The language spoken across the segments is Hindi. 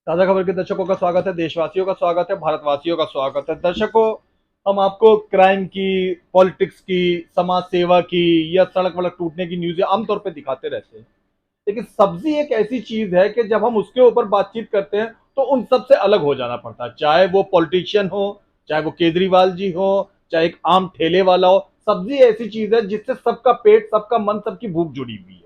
ताजा खबर के दर्शकों का स्वागत है। देशवासियों का स्वागत है, भारतवासियों का स्वागत है। दर्शकों, हम आपको क्राइम की, पॉलिटिक्स की, समाज सेवा की या सड़क वड़क टूटने की न्यूज़ें आमतौर पे दिखाते रहते हैं। लेकिन सब्जी एक ऐसी चीज है कि जब हम उसके ऊपर बातचीत करते हैं तो उन सब से अलग हो जाना पड़ता है। चाहे वो पॉलिटिशियन हो, चाहे वो केजरीवाल जी हो, चाहे एक आम ठेले वाला हो। सब्जी ऐसी चीज है जिससे सबका पेट, सबका मन, सबकी भूख जुड़ी हुई है।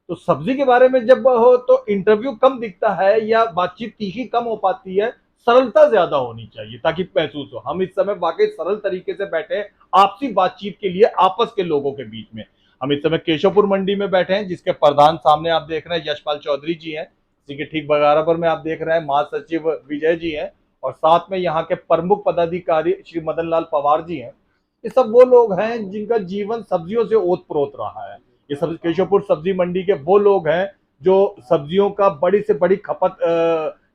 तो सब्जी के बारे में जब हो तो इंटरव्यू कम दिखता है या बातचीत तीखी कम हो पाती है। सरलता ज्यादा होनी चाहिए ताकि महसूस हो। हम इस समय वाकई सरल तरीके से बैठे आपसी बातचीत के लिए आपस के लोगों के बीच में। हम इस समय केशवपुर मंडी में बैठे हैं, जिसके प्रधान सामने आप देख रहे हैं यशपाल चौधरी जी हैं। इसी के ठीक बराबर में आप देख रहे हैं महासचिव विजय जी हैं। और साथ में यहाँ के प्रमुख पदाधिकारी श्री मदन लाल पवार जी हैं। ये सब वो लोग हैं जिनका जीवन सब्जियों से ओत प्रोत रहा है। ये सब केशवपुर सब्जी मंडी के वो लोग हैं जो सब्जियों का बड़ी से बड़ी खपत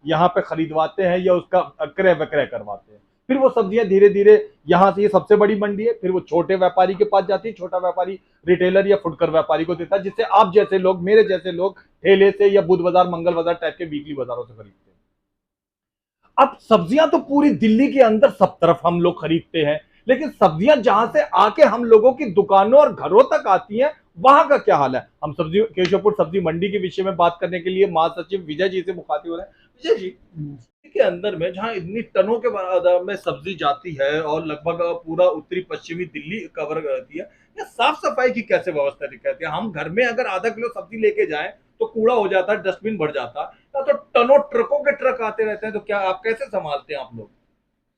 यहाँ पे खरीदवाते हैं या उसका क्रय विक्रय करवाते हैं। फिर वो सब्जियां धीरे धीरे यहाँ से, ये सबसे बड़ी मंडी है, फिर वो छोटे व्यापारी के पास जाती है। छोटा व्यापारी रिटेलर या फुटकर व्यापारी को देता है, जिससे आप जैसे लोग, मेरे जैसे लोग ठेले से या बुध बाजार, मंगल बाजार टाइप के वीकली बाजारों से खरीदते हैं। अब सब्जियां तो पूरी दिल्ली के अंदर सब तरफ हम लोग खरीदते हैं, लेकिन सब्जियां जहां से आके हम लोगों की दुकानों और घरों तक आती हैं, वहां का क्या हाल है। हम सब्जी केशवपुर सब्जी मंडी के विषय में बात करने के लिए महासचिव विजय जी से मुखातिब हो रहे हैं। विजय जी, के अंदर में जहां इतनी टनों के बराबर में सब्जी जाती है और लगभग पूरा उत्तरी पश्चिमी दिल्ली कवर करती है, या साफ सफाई की कैसे व्यवस्था रहती है। हम घर में अगर आधा किलो सब्जी लेके जाएं तो कूड़ा हो जाता है, डस्टबिन भर जाता है, तो टनों ट्रकों के ट्रक आते रहते हैं। तो क्या आप कैसे संभालते हैं आप लोग।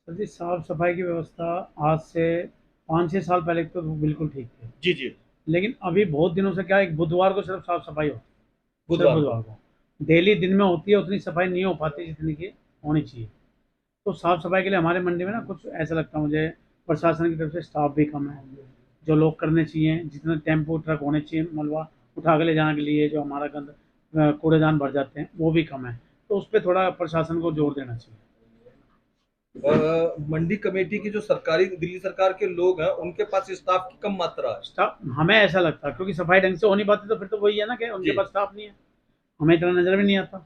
सर जी, साफ सफाई की व्यवस्था आज से 5-6 साल पहले तो बिल्कुल ठीक थी। जी जी। लेकिन अभी बहुत दिनों से क्या है, एक बुधवार को सिर्फ साफ सफाई होती है, सिर्फ बुधवार को। बुधवार को। डेली दिन में होती है, उतनी सफाई नहीं हो पाती जितनी की होनी चाहिए। तो साफ सफाई के लिए हमारे मंडी में ना कुछ ऐसा लगता है मुझे, प्रशासन की तरफ से स्टाफ भी कम है। जो लोग करने चाहिए, जितने टेम्पो ट्रक होने चाहिए मलबा उठा के ले जाने के लिए, जो हमारा गंद कूड़ेदान भर जाते हैं, वो भी कम है। तो उस पर थोड़ा प्रशासन को जोर देना चाहिए। मंडी कमेटी की जो सरकारी दिल्ली सरकार के लोग हैं उनके पास स्टाफ की कम मात्रा है। स्टाफ हमें ऐसा लगता है, क्योंकि सफाई ढंग से हो नहीं पाती, तो फिर तो वही है ना कि उनके जी। पास स्टाफ नहीं है। हमें इतना नजर भी नहीं आता।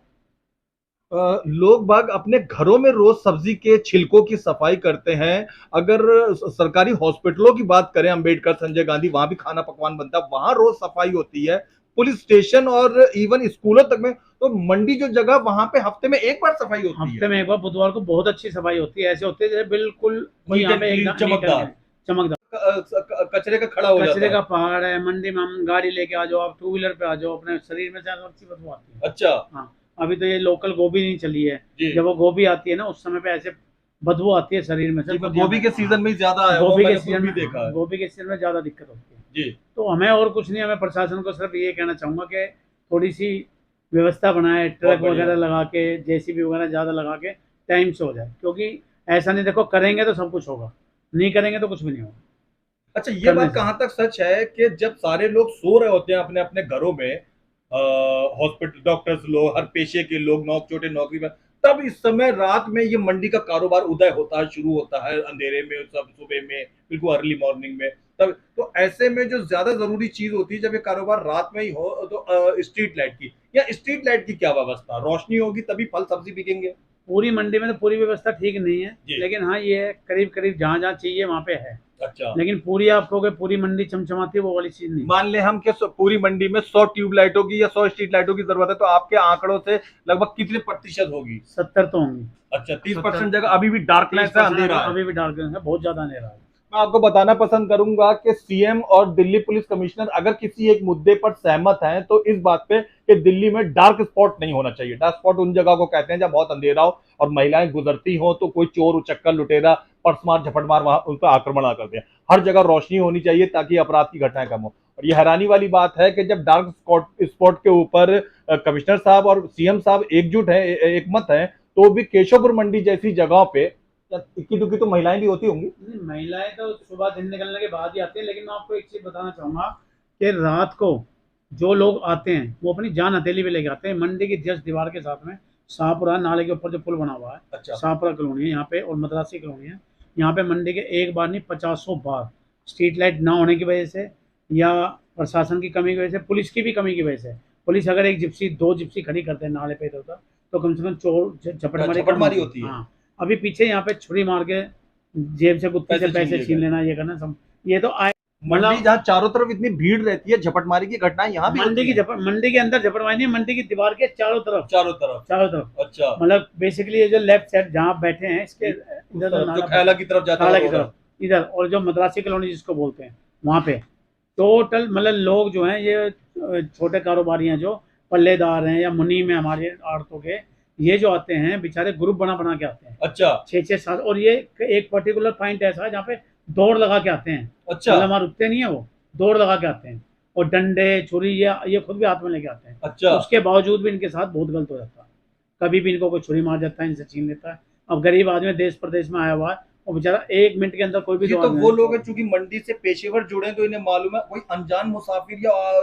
लोग बाग अपने घरों में रोज सब्जी के छिलकों की सफाई करते हैं। अगर सरकारी हॉस्पिटलों की बात करें, अंबेडकर, संजय गांधी, वहां भी खाना पकवान बनता है, वहां रोज सफाई होती है। पुलिस स्टेशन और इवन स्कूलों तक में। तो मंडी जो जगह, वहां पे हफ्ते में एक बार सफाई होती हफ्ते है। में एक बार बुधवार को बहुत अच्छी सफाई होती है। ऐसे होती है जैसे बिल्कुल कोई नीट यहाँ एंड पे क्लीन, एक नीट चमकदार। एंड चमकदार। कचरे का खड़ा हो कचरे जाता का है। पहाड़ है मंडी में। हम गाड़ी लेके आ जाओ, आप टू व्हीलर पे आ जाओ, अपने शरीर में से अच्छी बदबू आती है। अच्छा। हाँ। अभी तो ये लोकल गोभी नहीं चली है। जी जब वो गोभी आती है ना, उस समय पे ऐसे बदबू आती है शरीर में से, जी। मैं सब्जियां गोभी के हाँ। सीजन में ही ज्यादा आया हुआ, गोभी के मैंने खुद सीजन भी में, देखा हाँ, है। गोभी के सीजन में ज्यादा दिक्कत होती है। जी। तो हमें और कुछ नहीं, हमें प्रशासन को सिर्फ ये कहना चाहूंगा कि थोड़ी सी व्यवस्था बनाए, बहुत ट्रक बढ़िया। वगैरह लगा के, जेसीबी वगैरह ज़्यादा लगा के टाइम से हो जाए। क्योंकि ऐसा नहीं, देखो करेंगे तो सब कुछ होगा, नहीं करेंगे तो कुछ भी नहीं होगा। अच्छा, ये करने बात से कहाँ तक सच है कि जब सारे लोग सो रहे होते हैं अपने अपने घरों में, हॉस्पिटल, डॉक्टर्स लोग, हर पेशे के लोग, छोटे नौकरी में, तब इस समय रात में ये मंडी का कारोबार उदय होता है, शुरू होता है अंधेरे में, सब सुबह में, बिल्कुल अर्ली मॉर्निंग में। तब तो ऐसे में जो ज्यादा जरूरी चीज होती है, जब ये कारोबार रात में ही हो, तो स्ट्रीट लाइट की, या स्ट्रीट लाइट की क्या व्यवस्था, रोशनी होगी तभी फल सब्जी बिकेंगे। पूरी मंडी में तो पूरी व्यवस्था ठीक नहीं है। जी। लेकिन हाँ, ये है करीब करीब जहाँ जहाँ चाहिए वहाँ पे है। अच्छा। लेकिन पूरी आप कहोगे पूरी मंडी चमचमाती है, वो वाली चीज़ नहीं। मान ले हम कि पूरी मंडी में 100 ट्यूब लाइटों की या 100 स्ट्रीट लाइटों की जरूरत है, तो आपके आंकड़ों से लगभग कितने प्रतिशत होगी। 70 तो होंगी। अच्छा, 30% 70, जगह अभी भी डार्कनेस है, 30% अंधेरा है। अभी भी डार्क है, बहुत ज़्यादा अंधेरा है। मैं आपको बताना पसंद करूंगा कि सीएम और दिल्ली पुलिस कमिश्नर अगर किसी एक मुद्दे पर सहमत हैं तो इस बात पे कि दिल्ली में डार्क स्पॉट नहीं होना चाहिए। डार्क स्पॉट उन जगह को कहते हैं जब बहुत अंधेरा हो और महिलाएं गुजरती हो तो कोई चोर उचक्कर लुटेरा पर्स मार झपट मार वहां उन पर आक्रमण ना कर दे। हर जगह रोशनी होनी चाहिए ताकि अपराध की घटनाएं कम हो। और ये हैरानी वाली बात है कि जब डार्क स्पॉट के ऊपर कमिश्नर साहब और सीएम साहब एकजुट है, एक मत है, तो भी केशवपुर मंडी जैसी जगहों पे इक्की दुक्की तो महिलाएं भी होती होंगी। नहीं, महिलाएं तो सुबह दिन निकलने के बाद ही आती हैं। लेकिन मैं आपको एक चीज बताना चाहूंगा कि रात को जो लोग आते हैं वो अपनी जान हथेली पे लेके आते हैं। मंडी की जस्ट दीवार के साथ में शाहपुरा नाले के ऊपर जो पुल बना हुआ है, अच्छा। शाहपुरा कॉलोनी है यहाँ पे, और मद्रासी कॉलोनी है। यहाँ पे मंडी के एक बार नहीं 50 बार स्ट्रीट लाइट ना होने की वजह से, या प्रशासन की कमी की वजह से, पुलिस की भी कमी की वजह से, पुलिस अगर एक जिप्सी दो जिप्सी खड़ी करते हैं नाले पे इधर उधर, तो कम से कम चोर झपटमारी झपटमारी होती है। हाँ, अभी पीछे यहाँ पे छुरी मार के जेब से कुत्ते से पैसे लिए छीन गए। लेना, ये करना सब, ये तो आए मंडी मतलब जहाँ चारों तरफ इतनी भीड़ रहती है, झपटमारी की घटनाएं यहाँ भी मंडी होती की हैं। मंडी के अंदर झपटमारी नहीं, मंडी की दीवार के चारों तरफ, चारों तरफ। चारों तरफ अच्छा, मतलब बेसिकली ये जो लेफ्ट साइड जहाँ आप बैठे हैं इसके उस इधर तरफ जो नाला खैला की तरफ जाता खाला है की तरफ इधर, और जो मद्रासी कॉलोनी जिसको बोलते हैं वहाँ पे टोटल मतलब लोग जो हैं ये छोटे कारोबारी हैं जो पल्लेदार हैं या मुनीम है हमारे आड़तों के, ये जो आते हैं बेचारे ग्रुप बना बना के आते हैं अच्छा 6-6-7, और ये एक पर्टिकुलर पॉइंट ऐसा है जहाँ पे दौड़ लगा के आते हैं, अच्छा मतलब वहाँ रुकते नहीं है, वो दौड़ लगा के आते हैं और डंडे छुरी ये खुद भी हाथ में लेके आते हैं। अच्छा उसके बावजूद भी इनके साथ बहुत गलत हो जाता है, कभी भी इनको कोई छुरी मार जाता है, इनसे छीन लेता है। अब गरीब आदमी देश प्रदेश में आया हुआ है, वो बेचारा 1 मिनट के अंदर कोई भी ये दो तो आदमी वो लोग हैं चूंकि मंडी से पेशेवर जुड़े हैं, तो इन्हें मालूम है। कोई अनजान मुसाफिर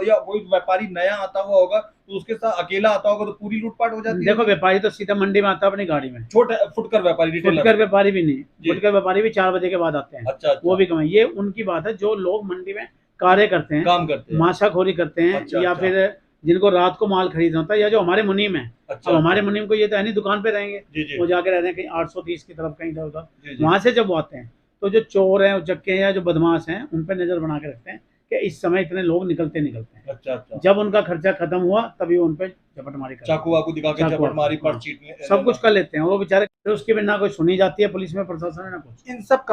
या कोई व्यापारी नया आता हुआ होगा तो उसके साथ अकेला आता होगा तो पूरी लूटपाट हो जाती है। देखो व्यापारी तो सीधा मंडी में आता है अपनी गाड़ी में, छोटे फुटकर व्यापारी, रिटेलर। फुटकर व्यापारी भी नहीं, जी। फुटकर व्यापारी भी 4 बजे के बाद आते हैं, अच्छा अच्छा, वो भी कम है। ये उनकी बात है जो लोग मंडी में कार्य करते हैं, काम करते हैं। माशाखोरी करते हैं, अच्छा, या अच्छा। फिर जिनको रात को माल खरीदना होता है, या जो हमारे मुनीम है। अच्छा अब हमारे मुनीम को ये तो है नहीं दुकान पे रहेंगे, जी जी वो जाके रहते हैं कहीं 830 की तरफ, कहीं इधर उधर, जी जी। वहां से जब वो आते हैं तो जो चोर हैं, उचक्के हैं, या जो बदमाश हैं, उन पर नजर बना के रखते हैं कि इस समय इतने लोग निकलते हैं। अच्छा अच्छा, जब उनका खर्चा खत्म हुआ तभी वो उन पर झपटमारी करते हैं, चाकू वाकू दिखा के चाकू झपट मारी, हाँ, पर्स चीटने, सब कुछ कर लेते हैं वो बेचारे, फिर उसकी भी ना कोई सुनी जाती है पुलिस में, प्रशासन में ना कुछ। इन सब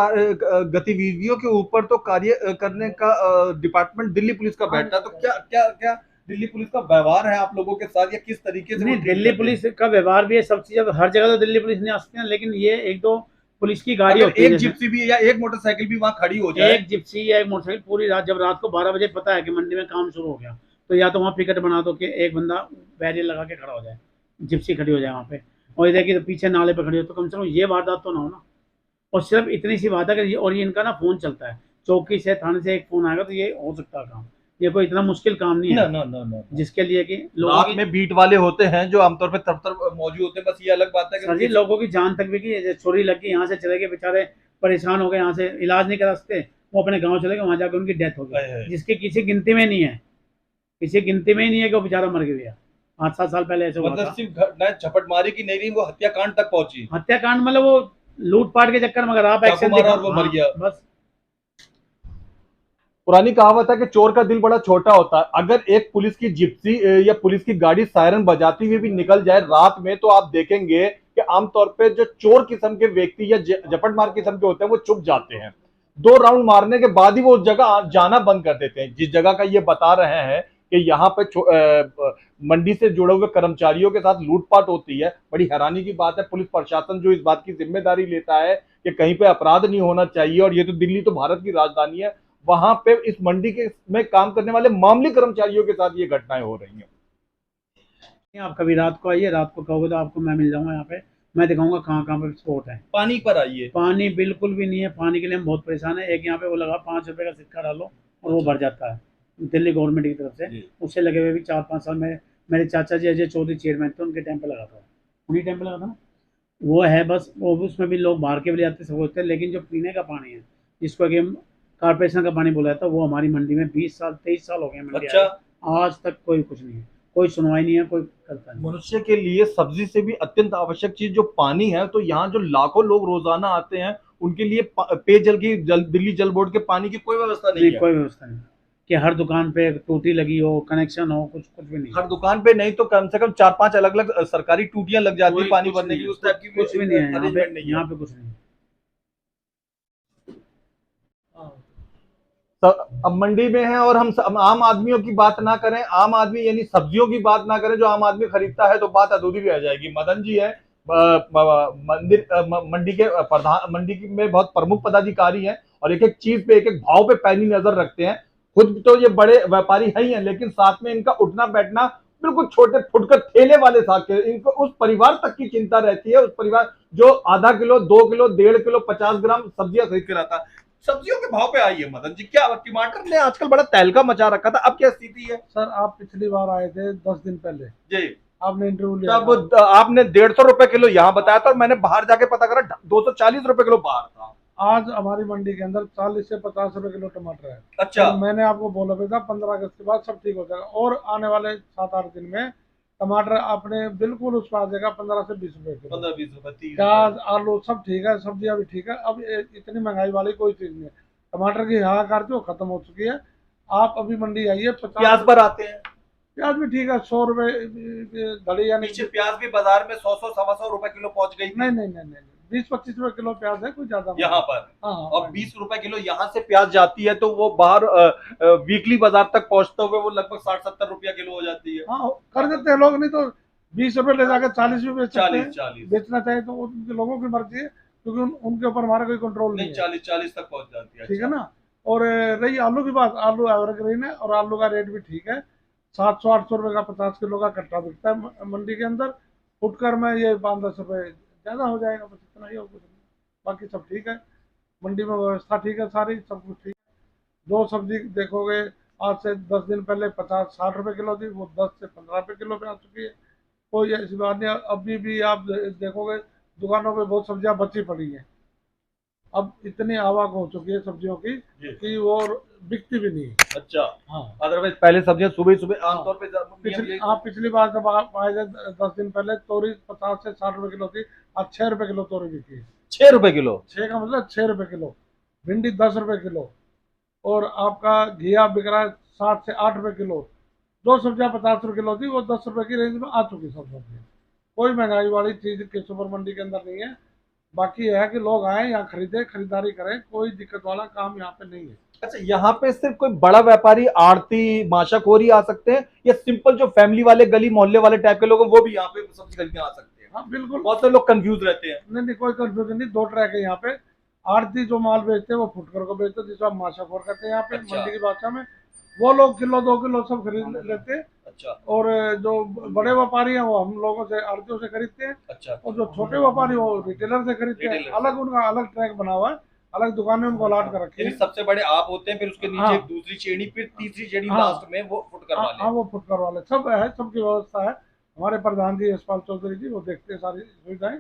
गतिविधियों के ऊपर तो कार्य करने का डिपार्टमेंट दिल्ली पुलिस का बैठता है। तो क्या क्या क्या दिल्ली पुलिस का व्यवहार है आप लोगों के साथ, या किस तरीके से वो नहीं, treat दिल्ली करते हैं? पुलिस का व्यवहार भी है, सब चीज, हर जगह तो दिल्ली पुलिस नहीं आ सकती है, लेकिन ये एक दो पुलिस की गाड़ी अगर होती है, एक जैसे जिप्सी भी या एक मोटरसाइकिल भी वहां खड़ी हो जाए, एक जिप्सी या एक मोटरसाइकिल पूरी रात, जब रात को 12 बजे पता है कि मंडी में काम शुरू हो गया, तो या तो वहाँ पिकेट बना दो कि एक बंदा बैरियर लगा के खड़ा हो जाए, जिप्सी खड़ी हो जाए वहाँ पे, और इधर की तो पीछे नाले पे खड़ी हो, तो कम से कम ये वारदात तो ना हो ना। और सिर्फ इतनी सी बात है कि और ये इनका ना फोन चलता है, चौकी से थाने से एक फोन आएगा तो ये हो सकता है काम, ये कोई इतना मुश्किल काम नहीं ना है ना ना ना जिसके लिए कि लोगों रात की, में बीट वाले होते हैं जो आमतौर पे तब तक मौजूद होते हैं। बस ये अलग बात है सर जी कि लोगों की जान तक भी की, जैसे चोरी लगी, यहाँ से चले गए बेचारे, परेशान हो गए, यहाँ से इलाज नहीं करा सकते, वो अपने गांव चले गए, वहां जाकर उनकी डेथ हो है, गई, जिसकी किसी गिनती में नहीं है, किसी गिनती में ही नहीं है कि वो बेचारा मर गया। 5-7 साल पहले ऐसे हुआ मतलब था। सिर्फ घटना झपटमारी की नहीं रही, वो हत्याकांड तक पहुंची, हत्याकांड मतलब वो लूटपाट के चक्कर में अगर आप चाकू एक्शन मारा दिखा, और वो मर हाँ, गया। बस। पुरानी कहावत है कि चोर का दिल बड़ा छोटा होता है। अगर एक पुलिस की जिप्सी या पुलिस की गाड़ी सायरन बजाती हुई भी निकल जाए रात में, तो आप देखेंगे कि आमतौर पे जो चोर किस्म के व्यक्ति या झपटमार किस्म के होते हैं वो चुप जाते हैं। 2 राउंड मारने के बाद ही वो उस जगह जाना बंद कर देते हैं। जिस जगह का ये बता रहे हैं कि यहाँ पे मंडी से जुड़े हुए कर्मचारियों के साथ लूटपाट होती है, बड़ी हैरानी की बात है। पुलिस प्रशासन जो इस बात की जिम्मेदारी लेता है कि कहीं पे अपराध नहीं होना चाहिए, और ये तो दिल्ली तो भारत की राजधानी है, वहां पे इस मंडी के में काम करने वाले मामूली कर्मचारियों के साथ ये घटनाएं हो रही हैं। आप कभी रात को आइए, रात को कहोगे तो आपको मैं मिल जाऊंगा यहाँ पे, मैं दिखाऊंगा कहाँ कहाँ पे स्पॉट है। पानी पर आइए। पानी बिल्कुल भी नहीं है, पानी के लिए हम बहुत परेशान है। एक यहाँ पे वो लगा 5 रुपए का सिक्का डालो और वो भर जाता है, दिल्ली गवर्नमेंट की तरफ से, जी। उससे लगे हुए भी 4-5 साल में। मेरे चाचा जी अजय चौधरी चेयरमैन थे, उनके टाइम पे लगा था, उन्हीं टाइम पे लगा था ना। वो है बस, वो उसमें भी लोग बाहर के भी ले आते सब होते हैं, लेकिन जो पीने का पानी है, जिसको कि हम कारपोरेशन का पानी बोला जाता है, वो हमारी मंडी में 20 साल 23 साल हो गए मंडी अच्छा। आए, आज तक कोई कुछ नहीं है, कोई सुनवाई नहीं है, कोई करता नहीं। मनुष्य के लिए सब्जी से भी अत्यंत आवश्यक चीज जो पानी है, तो यहाँ जो लाखों लोग रोजाना आते हैं उनके लिए पेयजल की दिल्ली जल बोर्ड के पानी की कोई व्यवस्था नहीं है। कोई व्यवस्था नहीं कि हर दुकान पे टूटी लगी हो, कनेक्शन हो, कुछ भी नहीं। हर दुकान पे नहीं तो कम से कम 4-5 अलग अलग सरकारी टूटियां लग जाती है पानी कुछ भरने नहीं की, है, उस टाइप की कुछ भी नहीं है यहाँ पे, arrangement नहीं है। यहाँ पे कुछ नहीं है। अब मंडी में है और हम आम आदमियों की बात ना करें, आम आदमी यानी सब्जियों की बात ना करें जो आम आदमी खरीदता है, तो बात अधूरी रह जाएगी। मदन जी है मंडी के प्रधान, मंडी में बहुत प्रमुख पदाधिकारी हैं, और एक एक चीज पे एक एक भाव पे पैनी नजर रखते हैं। खुद तो ये बड़े व्यापारी है ही हैं, लेकिन साथ में इनका उठना बैठना बिल्कुल छोटे फुटकर ठेले वाले साथ, इनको उस परिवार तक की चिंता रहती है, उस परिवार जो आधा किलो 2 किलो 1.5 किलो 50 ग्राम सब्जियां खरीद के लाता है। सब्जियों के भाव पे आइए मदन जी, क्या टमाटर ने आजकल बड़ा तहलका मचा रखा था, अब क्या स्थिति है? सर आप पिछली बार आए थे 10 दिन पहले, जी, आपने इंटरव्यू लिया था। तब आपने 150 रुपए किलो यहाँ बताया था, और मैंने बाहर जाके पता करा 240 रुपए किलो बाहर था। आज हमारी मंडी के अंदर 40 से 50 रुपए किलो टमाटर है। अच्छा, तो मैंने आपको बोला भी था 15 अगस्त के बाद सब ठीक हो जाएगा, और आने वाले 7-8 दिन में टमाटर आपने बिल्कुल उस पर आ जाएगा 15 से 20 रुपए किलो। 15-20 रुपए 30 प्याज आलू सब ठीक है, सब्जियां भी ठीक है। अब इतनी महंगाई वाली कोई चीज नहीं है। टमाटर की हाहाकार जो खत्म हो चुकी है। आप अभी मंडी आइए, 50 प्याज पर आते हैं। प्याज भी ठीक है, 100 रुपए धड़ी यानी पीछे प्याज भी बाजार में 100 सवा 100 रुपए किलो पहुंच गई नहीं थी नहीं नहीं नहीं 20-25 रुपए किलो प्याज है, कोई ज्यादा यहाँ पर। हाँ हाँ और 20 रुपए किलो यहाँ से प्याज जाती है तो वो बाहर वीकली बाजार तक पहुंचते हुए वो लगभग 60-70 रुपया किलो हो जाती है। हाँ कर देते हैं लोग, नहीं तो 20 रुपए ले जाकर 40 भी बेच सकते हैं। 40 बेचना चाहे तो उनके लोगों की मर्जी है, क्योंकि उनके ऊपर हमारा कोई कंट्रोल नहीं नहीं, है। 40 तक पहुंच जाती है। ठीक है अच्छा। ना। और रही आलू की बात, आलू एवरग्रीन है और आलू का रेट भी ठीक है। 700-800 रुपए का 50 किलो का कट्टा बिकता है मंडी के अंदर। फुटकर में ये 5-10 रुपए ज्यादा हो जाएगा, बस इतना ही, और कुछ नहीं। बाकी सब ठीक है, मंडी में व्यवस्था ठीक है, सारी सब कुछ ठीक है। जो सब्जी देखोगे आज से 10 दिन पहले 50-60 रुपए किलो थी, वो 10 से 15 रुपए किलो पे आ चुकी है। कोई ऐसी बात नहीं। अभी भी आप देखोगे दुकानों पे बहुत सब्जियां बची पड़ी हैं। अब इतनी आवक हो चुकी है सब्जियों की जी। कि वो बिकती भी नहीं है। अच्छा। हाँ अदरवाइज पहले सब्जियां सुबह सुबह आमतौर पे पिछली बार जब आप आए थे 10 दिन पहले, तोरी 50 से 60 रुपए किलो थी। आज 6 रुपए किलो तोरी बिकी है। 6 रुपए किलो। 6 का मतलब 6 रुपए किलो। भिंडी 10 रुपए किलो। और आपका घिया बिक रहा है 7 से 8 रुपए किलो। जो सब्जियां 50 रुपए किलो थी वो 10 रुपए की रेंज में आ चुकी सब सब्जियां। कोई महंगाई वाली चीज केशवपुर मंडी के अंदर नहीं है। बाकी यह है कि लोग आए यहाँ खरीदे, खरीदारी करें, कोई दिक्कत वाला काम यहाँ पे नहीं है। अच्छा, यहाँ पे सिर्फ कोई बड़ा व्यापारी आड़ती माशाखोरी आ सकते हैं या सिंपल जो फैमिली वाले गली मोहल्ले वाले टाइप के लोग हैं वो भी यहाँ पे सब्जी खरीदने आ सकते हैं? हाँ बिल्कुल। बहुत से लोग कंफ्यूज रहते हैं। नहीं नहीं कोई कंफ्यूजन नहीं, 2 ट्रैक है यहाँ पे। आड़ती जो माल बेचते हैं वो फुटकर को बेचते हैं, जिसको आप माशाखोर कहते हैं यहाँ पे अच्छा। मंडी की भाषा में। वो लोग किलो 2 किलो सब खरीद लेते हैं। अच्छा। और जो बड़े व्यापारी हैं वो हम लोगों से, आड़तियों से खरीदते हैं। अच्छा। और जो छोटे व्यापारी वो रिटेलर से खरीदते हैं। रिटेलर से। अलग उनका अलग ट्रैक बना हुआ है, अलग दुकानें उनको अलॉट कर रखी यानी है। सबसे बड़े आप होते हैं, फिर उसके नीचे हाँ। एक दूसरी श्रेणी, फिर तीसरी श्रेणी हाँ। लास्ट में वो फुटकर हाँ वाले। हाँ, वो फुटकर वाले सब है, सबकी व्यवस्था है। हमारे प्रधान जी यशपाल चौधरी जी वो देखते हैं सारी सुविधाएं।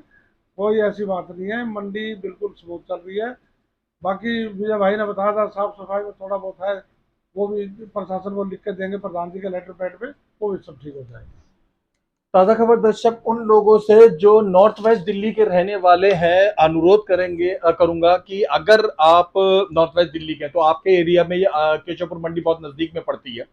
कोई ऐसी बात नहीं है, मंडी बिल्कुल स्मूथ चल रही है। बाकी विजय भाई ने बताया था साफ सफाई में थोड़ा बहुत है, वो भी प्रशासन को लिख के देंगे प्रधान जी के लेटर पैड पे, वो भी सब ठीक हो जाएगा। ताजा खबर दर्शक उन लोगों से जो नॉर्थ वेस्ट दिल्ली के रहने वाले हैं अनुरोध करूंगा कि अगर आप नॉर्थ वेस्ट दिल्ली के हैं तो आपके एरिया में ये केशवपुर मंडी बहुत नजदीक में पड़ती है।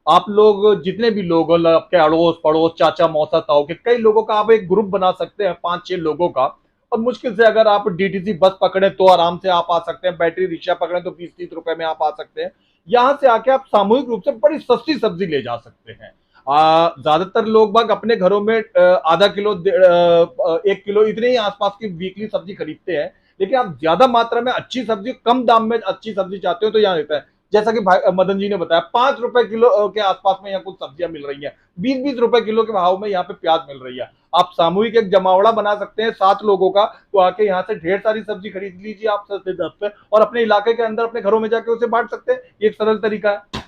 आप लोग जितने भी लोग हो, आपके अड़ोस पड़ोस चाचा मौसा ताऊ के कई लोगों का आप एक ग्रुप बना सकते हैं 5-6 लोगों का। और मुश्किल से अगर आप डीटीसी बस पकड़े तो आराम से आप आ सकते हैं, बैटरी रिक्शा पकड़े तो 20-30 रुपए में आप आ सकते हैं। यहां से आके आप सामूहिक रूप से बड़ी सस्ती सब्जी ले जा सकते हैं। ज्यादातर लोग बाग अपने घरों में आधा किलो 1 किलो इतने ही आसपास की वीकली सब्जी खरीदते हैं। लेकिन आप ज्यादा मात्रा में अच्छी सब्जी कम दाम में अच्छी सब्जी चाहते हो तो यहाँ देता है। जैसा कि भाई मदन जी ने बताया 5 रुपए किलो के आसपास में यहाँ कुछ सब्जियां मिल रही हैं। 20-20 रुपए किलो के भाव में यहाँ पे प्याज मिल रही है। आप सामूहिक एक जमावड़ा बना सकते हैं 7 लोगों का, तो आके यहाँ से ढेर सारी सब्जी खरीद लीजिए आप सस्ते दर पे और अपने इलाके के अंदर अपने घरों में जाके उसे बांट सकते हैं। ये एक सरल तरीका है।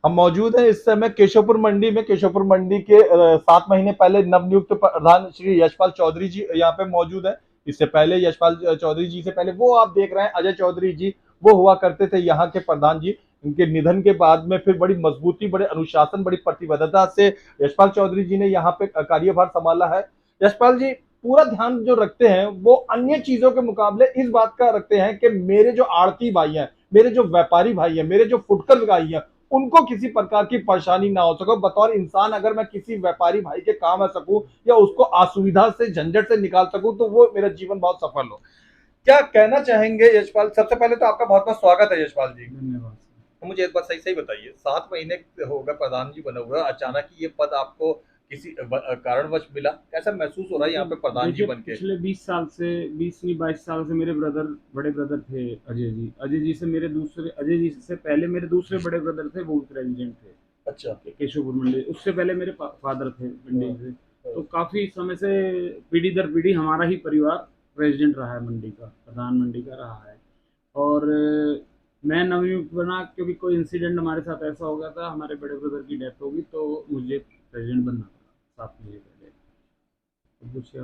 हम मौजूद हैं इस समय केशवपुर मंडी में। केशवपुर मंडी के 7 महीने पहले नवनियुक्त प्रधान श्री यशपाल चौधरी जी यहाँ पे मौजूद है। इससे पहले यशपाल चौधरी जी से पहले वो आप देख रहे हैं अजय चौधरी जी, वो हुआ करते थे यहाँ के प्रधान जी। इनके निधन के बाद में फिर बड़ी मजबूती, बड़े अनुशासन, बड़ी प्रतिबद्धता से यशपाल चौधरी जी ने यहाँ पे कार्यभार संभाला है। यशपाल जी पूरा ध्यान जो रखते हैं वो अन्य चीजों के मुकाबले इस बात का रखते हैं कि मेरे जो आड़ती भाई हैं, मेरे जो व्यापारी भाई हैं, मेरे जो फुटकर भाई हैं, उनको किसी प्रकार की परेशानी ना हो सके। बतौर इंसान अगर मैं किसी व्यापारी भाई के काम आ सकूं या उसको असुविधा से झंझट से निकाल सकूं तो वो मेरा जीवन बहुत सफल हो। क्या कहना चाहेंगे यशपाल? सबसे पहले तो आपका बहुत बहुत स्वागत है यशपाल जी। धन्यवाद। तो मुझे एक बार सही सही बताइए, 7 महीने हो गए प्रधान जी बने हुए, अचानक ही ये पद आपको किसी कारणवश मिला, कैसा महसूस हो रहा है यहाँ पे प्रधान जी बन के? पिछले 20 साल से 20 नहीं 22 साल से मेरे बड़े ब्रदर थे अजय जी से अजय जी से पहले मेरे दूसरे बड़े ब्रदर थे, वो प्रेसिडेंट थे। अच्छा। केशवपुर मंडी। उससे पहले मेरे फादर थे मंडी से। तो काफी समय से पीढ़ी दर पीढ़ी हमारा ही परिवार प्रेसिडेंट रहा है मंडी का, प्रधान मंडी का रहा है। और मैं नवनियुक्त बना क्योंकि कोई इंसिडेंट हमारे साथ ऐसा हो गया था, हमारे बड़े ब्रदर की डेथ होगी तो मुझे प्रेसिडेंट बनना पड़ा 7 महीने पहले। तो पूछिए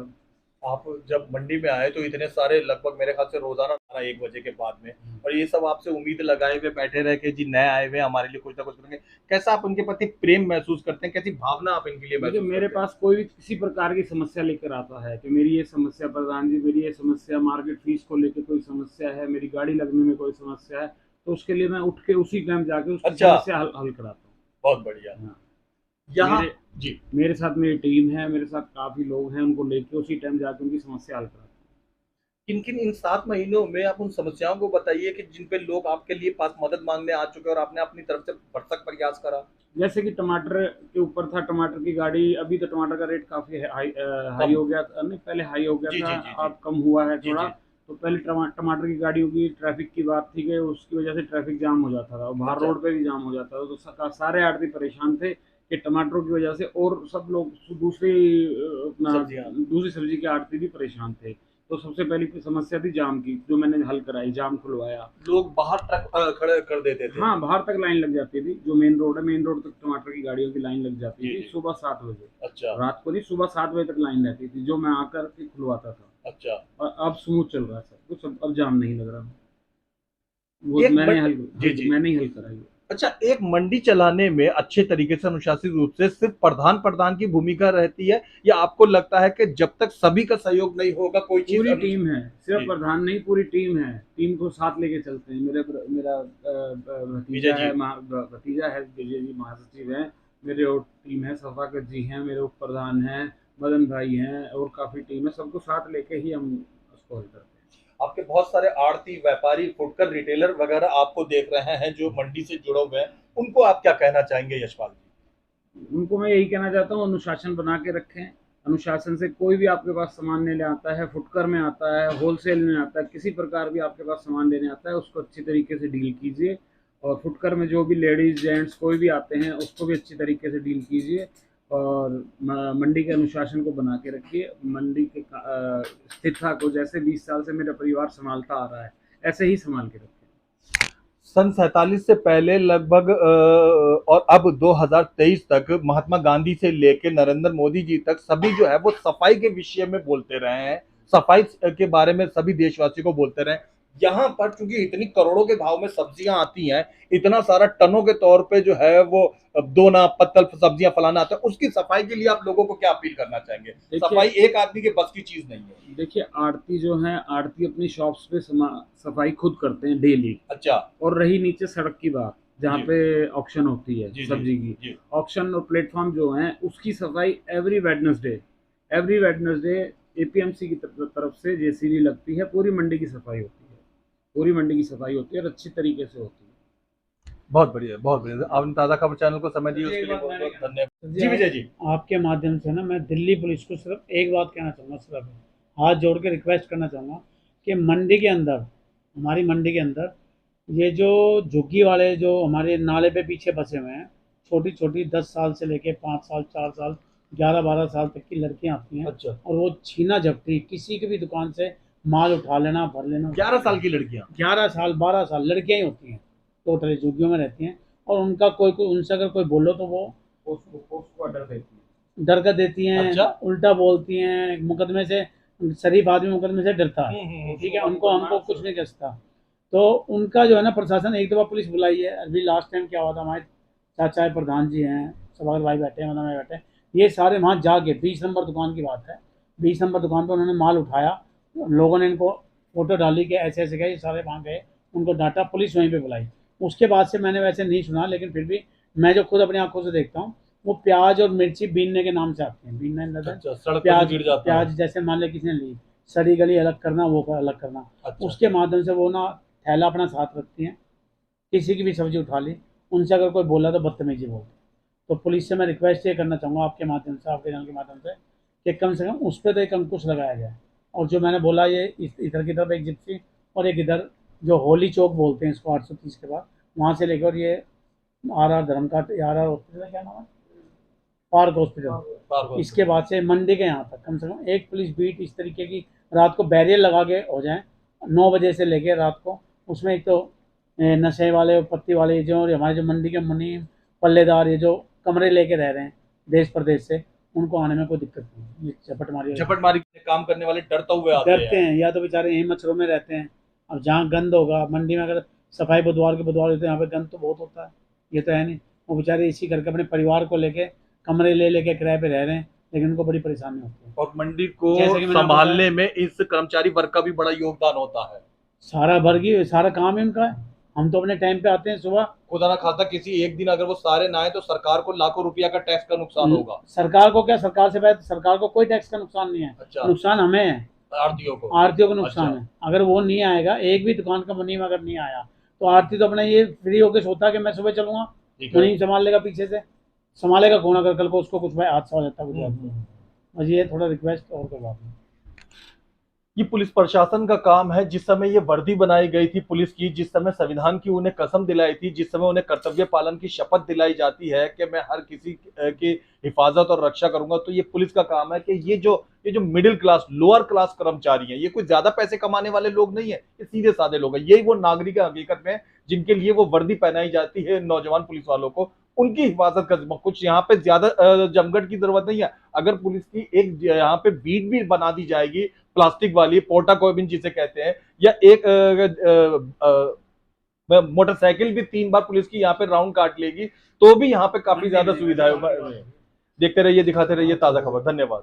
आप जब मंडी में आए तो इतने सारे लगभग मेरे ख्याल से रोजाना 1 बजे के बाद में, और ये सब आपसे उम्मीद लगाए हुए बैठे रहे कि जी नए आए हुए हमारे लिए कुछ ना कुछ करेंगे। कैसा आप उनके प्रति प्रेम महसूस करते हैं, कैसी भावना आप इनके लिए देखिए, महसूस मेरे करते हैं? पास कोई भी किसी प्रकार की समस्या लेकर आता है कि मेरी ये समस्या प्रधान जी, मेरी ये समस्या मार्केट फीस को लेकर कोई समस्या है, मेरी गाड़ी लगने में कोई समस्या है, तो उसके लिए मैं उठ के उसी टाइम जाके उसकी अच्छा। समस्या हल कराता हूँ। बहुत बढ़िया। हाँ। यहाँ मेरे जी मेरे साथ मेरी टीम है, मेरे साथ काफ़ी लोग हैं, उनको लेके उसी टाइम जाके उनकी समस्या हल कराता हूँ। किन किन इन 7 महीनों में आप उन समस्याओं को बताइए कि जिन पे लोग आपके लिए पास मदद मांगने आ चुके हैं और आपने अपनी तरफ से भरसक प्रयास करा। जैसे कि टमाटर के ऊपर था, टमाटर की गाड़ी, अभी तो टमाटर का रेट काफ़ी हाई हो गया था, नहीं पहले हाई हो गया जी, था, जी, जी, जी। अब कम हुआ है जी, थोड़ा। जी। तो पहले टमाटर की गाड़ियों की ट्रैफिक की बात थी कि उसकी वजह से ट्रैफिक जाम हो जाता था और बाहर अच्छा। रोड पे भी जाम हो जाता था, तो सारे आड़ती परेशान थे कि टमाटरों की वजह से, और सब लोग सब्जियां। दूसरी सब्जी के आड़ती भी परेशान थे। तो सबसे पहली समस्या थी जाम की, जो मैंने हल कराई, जाम खुलवाया। लोग बाहर ट्रक खड़े कर देते थे। हाँ, बाहर तक लाइन लग जाती थी, जो मेन रोड है, मेन रोड तक टमाटर की गाड़ियों की लाइन लग जाती जी, थी जी। सुबह 7 बजे। अच्छा, रात को नहीं, सुबह 7 बजे तक लाइन रहती थी, जो मैं आकर के खुलवाता था। अच्छा। और अब स्मूथ चल रहा है सब कुछ, अब जाम नहीं लग रहा। वो एक मैंने जी, जी। मैंने ही हल कराई। अच्छा, एक मंडी चलाने में अच्छे तरीके से अनुशासित रूप से सिर्फ प्रधान की भूमिका रहती है, या आपको लगता है कि जब तक सभी का सहयोग नहीं होगा कोई चीज पूरी टीम है, सिर्फ जी। प्रधान नहीं, पूरी टीम है, टीम को साथ लेके चलते हैं। मेरा विजय भतीजा जी। है, भतीजा है, विजय जी महासचिव है, मेरे और टीम है, सफाकत जी हैं, मेरे उप प्रधान हैं, मदन भाई हैं, और काफ़ी टीम है, सबको साथ लेके ही हम उसको हल करते हैं। आपके बहुत सारे आड़ती व्यापारी फुटकर रिटेलर वगैरह आपको देख रहे हैं जो मंडी से जुड़े हुए हैं, उनको आप क्या कहना चाहेंगे यशपाल जी? उनको मैं यही कहना चाहता हूँ, अनुशासन बना के रखें। अनुशासन से कोई भी आपके पास सामान लेने आता है, फुटकर में आता है, होलसेल में आता है, किसी प्रकार भी आपके पास सामान लेने आता है, उसको अच्छी तरीके से डील कीजिए। और फुटकर में जो भी लेडीज़ जेंट्स कोई भी आते हैं, उसको भी अच्छी तरीके से डील कीजिए। और मंडी के अनुशासन को बना के रखिए। मंडी के स्थिरता को, जैसे 20 साल से मेरा परिवार संभालता आ रहा है, ऐसे ही संभाल के रखिए। सन 47 से पहले लगभग और अब 2023 तक महात्मा गांधी से लेकर नरेंद्र मोदी जी तक सभी जो है वो सफाई के विषय में बोलते रहे हैं, सफाई के बारे में सभी देशवासियों को बोलते रहे। यहाँ पर चूंकि इतनी करोड़ों के भाव में सब्जियां आती हैं, इतना सारा टनों के तौर पे जो है वो दोना पत्तल सब्जियां फलाना आता है, उसकी सफाई के लिए आप लोगों को क्या अपील करना चाहेंगे? सफाई एक आदमी के बस की चीज नहीं है। देखिए, आड़ती जो है, आड़ती अपनी शॉप्स पे सफाई खुद करते हैं डेली। अच्छा। और रही नीचे सड़क की बात, जहाँ जी। पे ऑक्शन होती है जी, जी, सब्जी जी। की, ऑक्शन और प्लेटफॉर्म जो हैं, उसकी सफाई एवरी वेडनेसडे एपीएमसी की तरफ से जेसीबी लगती है, पूरी मंडी की सफाई होती है, पूरी मंडी की सफाई होती है और अच्छी तरीके से होती है। बहुत बढ़िया, बहुत बढ़िया। आपने ताज़ा खबर चैनल को समय दिया उसके लिए बहुत-बहुत धन्यवाद। जी विजय जी। आपके माध्यम से ना मैं दिल्ली पुलिस को सिर्फ एक बात कहना चाहूँगा, सिर्फ हाथ जोड़ के रिक्वेस्ट करना चाहूँगा कि मंडी के अंदर, हमारी मंडी के अंदर, ये जो झुग्गी वाले जो हमारे नाले पे पीछे बसे हुए हैं, छोटी छोटी 10 साल से लेके 5 साल, 4 साल, 11-12 साल तक की लड़कियां आती हैं, अच्छा। और वो छीना झपटी किसी की भी दुकान से माल उठा लेना, भर लेना। 11 साल की लड़कियां? 11 साल 12 साल लड़कियां ही होती हैं, टोटली झुग्गियों में रहती हैं। और उनका कोई उनसे अगर कोई बोलो तो वो उसको ऑर्डर देती है, डर कर देती हैं। अच्छा। उल्टा बोलती हैं, मुकदमे से, शरीफ आदमी मुकदमे से डरता है, ठीक है, उनको हमको कुछ नहीं कसता। तो उनका जो है ना, प्रशासन एक दफ़ा पुलिस बुलाई है। अभी लास्ट टाइम क्या हुआ था, हमारे चाचा प्रधान जी हैं, सभाकर भाई बैठे हैं, मदन भाई बैठे हैं, ये सारे वहाँ जाके 20 नंबर दुकान की बात है, 20 नंबर दुकान पर उन्होंने माल उठाया, लोगों ने इनको फोटो डाली कि ऐसे ऐसे गए, ये सारे वहाँ गए, उनको डांटा, पुलिस वहीं पे बुलाई। उसके बाद से मैंने वैसे नहीं सुना, लेकिन फिर भी मैं जो खुद अपनी आंखों से देखता हूँ, वो प्याज और मिर्ची बीनने के नाम से आती हैं, बीनने अच्छा, सड़क पर प्याज गिर जाता है। प्याज जैसे मान लिया किसी ने ली, सड़ी गली अलग करना, वो अलग करना, अच्छा। उसके माध्यम से वो ना थैला अपना साथ रखती हैं, किसी की भी सब्जी उठा ली, उनसे अगर कोई बोला तो बदतमीजी बोलती। तो पुलिस से मैं रिक्वेस्ट ये करना चाहूँगा आपके माध्यम से, आपके चैनल के माध्यम से, कि कम से कम उस पर तो एक अंकुश लगाया जाए। और जो मैंने बोला, ये इधर की तरफ एक जिप्सी और एक इधर जो होली चौक बोलते हैं इसको, 830 के बाद, वहाँ से लेकर ये RR धर्मकाट, RR हॉस्पिटल क्या नाम है, पार्क हॉस्पिटल, इसके बाद से मंडी के यहाँ तक कम से कम एक पुलिस बीट इस तरीके की रात को बैरियर लगा के हो जाए, 9 बजे से लेके रात को। उसमें एक तो नशे वाले, पत्ती वाले, जो हमारे जो मंडी के मुनीम पल्लेदार, ये जो कमरे लेके रह रहे हैं देश प्रदेश से, उनको आने में कोई दिक्कत नहीं। ये झपटमारी काम करने वाले डरते हुए आते हैं, या तो बेचारे यहीं मच्छरों में रहते हैं, अब जहाँ गंद होगा मंडी में, अगर सफाई बुधवार के बुधवार होते हैं, यहाँ पे गंद तो बहुत होता है, ये तो है नहीं। वो बेचारे इसी करके अपने परिवार को लेके कमरे ले लेके किराए पे रह रहे हैं, लेकिन उनको बड़ी परेशानी होती है। और मंडी को जैसे कि मैंने संभालने में इस कर्मचारी वर्ग का भी बड़ा योगदान होता है। सारा वर्ग ही, सारा काम ही उनका है। हम तो अपने टाइम पे आते हैं सुबह। खुदा ना खास्ता किसी एक दिन अगर वो सारे ना आए तो सरकार को लाखों रुपया का टैक्स का नुकसान होगा। सरकार को क्या, सरकार से बेहतर सरकार को कोई टैक्स का नुकसान नहीं है। अच्छा। नुकसान हमें है, आरतीयों को। आरतीयों को नुकसान अच्छा। है। अगर वो नहीं आएगा, एक भी दुकान का मुनीम अगर नहीं आया, तो आरती तो अपना ये फ्री होके सोता कि मैं सुबह चलूंगा, ठीक है। मुनीम संभाल लेगा, पीछे से संभालेगा कौन अगर कल को उसको कुछ भाई हादसा हो जाता है कुछ। बस ये थोड़ा रिक्वेस्ट और कोई बात नहीं। ये पुलिस प्रशासन का काम है। जिस समय ये वर्दी बनाई गई थी पुलिस की, जिस समय संविधान की उन्हें कसम दिलाई थी, जिस समय उन्हें कर्तव्य पालन की शपथ दिलाई जाती है कि मैं हर किसी की हिफाजत और रक्षा करूंगा, तो ये पुलिस का काम है कि ये जो मिडिल क्लास, लोअर क्लास कर्मचारी हैं, ये कोई ज्यादा पैसे कमाने वाले लोग नहीं है, ये सीधे साधे लोग हैं। यही वो नागरिक है हकीकत में जिनके लिए वो वर्दी पहनाई जाती है नौजवान पुलिस वालों को, उनकी हिफाजत का जिम्मा। कुछ यहाँ पे ज्यादा जमघट की जरूरत नहीं है। अगर पुलिस की एक यहाँ पे बीट भी बना दी जाएगी प्लास्टिक वाली, पोर्टा कोबिन जिसे कहते हैं, या एक मोटरसाइकिल भी 3 बार पुलिस की यहाँ पे राउंड काट लेगी, तो भी यहाँ पे काफी ज्यादा सुविधाएं। देखते रहिए, दिखाते रहिए ताजा खबर। धन्यवाद।